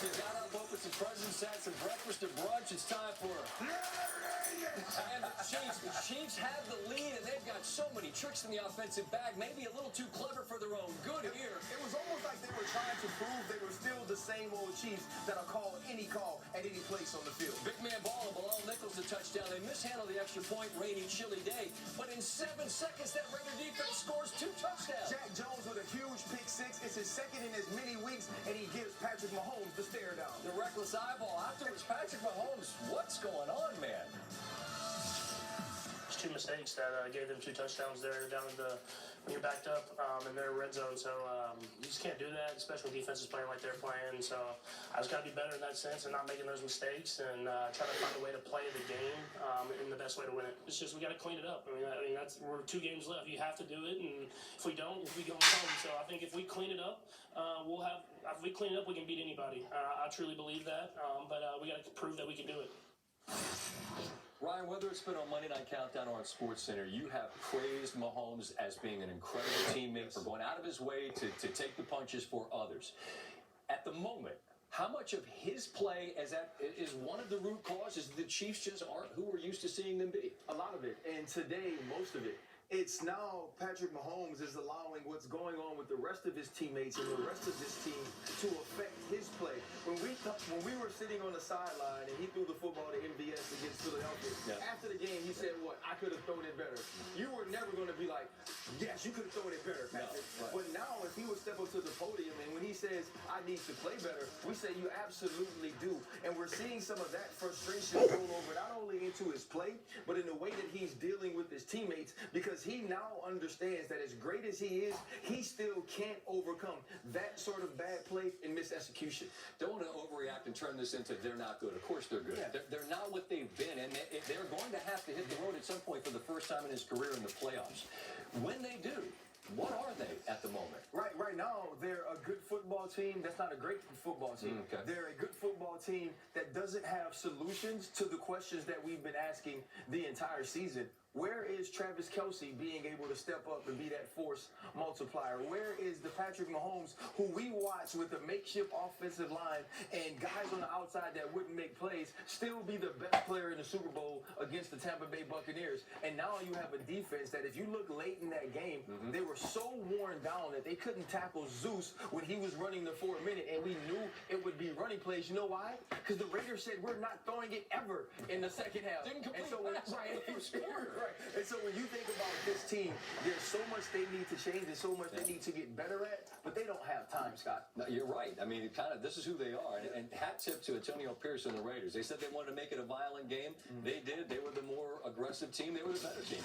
She got up, opened some presents, had some breakfast or brunch. It's time for her. And the Chiefs have the lead, and they've got so many tricks in the offensive bag. Maybe a little too clever for their own good here. It was almost like they were trying to prove they were still the same old Chiefs that'll call any call at any place on the field. Big man ball, Bilal Nichols the touchdown. They mishandled the extra point, rainy, chilly day. But in 7 seconds, that Raider defense scores 2 touchdowns. Jack Jones with a huge pick six. It's his second in as many weeks, and he gives Patrick Mahomes the stare down. The reckless eyeball. Afterwards, Patrick Mahomes, what's going on, man? It's 2 mistakes that gave them 2 touchdowns there down at when you're backed up in their red zone. So you just can't do that, especially when defense is playing like they're playing. So I just got to be better in that sense and not making those mistakes and try to find a way to play the game in the best way to win it. It's just we got to clean it up. I mean we're 2 games left. You have to do it, and if we don't, we go home. So I think if we clean it up, if we clean it up, we can beat anybody. I truly believe that, but we got to prove that we can do it. Ryan, whether it's been on Monday Night Countdown or on SportsCenter, you have praised Mahomes as being an incredible teammate for going out of his way to take the punches for others. At the moment, how much of his play is one of the root causes the Chiefs just aren't who we're used to seeing them be? A lot of it, and today, most of it. It's now Patrick Mahomes is allowing what's going on with the rest of his teammates and the rest of this team to affect his play. When we were sitting on the sideline and he threw the football to MVS against Philadelphia, after the game he said, "What? I could have thrown it better." You were never going to be like, "Yes, you could have thrown it better, Patrick." No, right. But now if he would step up to the podium and when he says, "I need to play better," we say, "You absolutely do." And we're seeing some of that frustration roll over not only into his play, but in the way that he's dealing with his teammates, because he now understands that as great as he is, he still can't overcome that sort of bad play and misexecution. Don't want to overreact and turn this into they're not good. Of course they're good. Yeah. They're not what they've been, and they're going to have to hit the road at some point for the first time in his career in the playoffs. When they do, what are they at the moment? Right now, they're a good football team. That's not a great football team. Okay. They're a good football team that doesn't have solutions to the questions that we've been asking the entire season. Where is Travis Kelce being able to step up and be that force multiplier? Where is the Patrick Mahomes who we watch with a makeshift offensive line and guys on the outside that wouldn't make plays still be the best player in the Super Bowl against the Tampa Bay Buccaneers? And now you have a defense that if you look late in that game, they were so worn down that they couldn't tackle Zeus when he was running the 4-minute, and we knew it would be running plays. You know why? Because the Raiders said we're not throwing it ever in the second half. Didn't complete Right. And so when you think about this team, there's so much they need to change and so much they need to get better at, but they don't have time, Scott. No, you're right. I mean, this is who they are. And hat tip to Antonio Pierce and the Raiders. They said they wanted to make it a violent game. They did. They were the more aggressive team. They were the better team.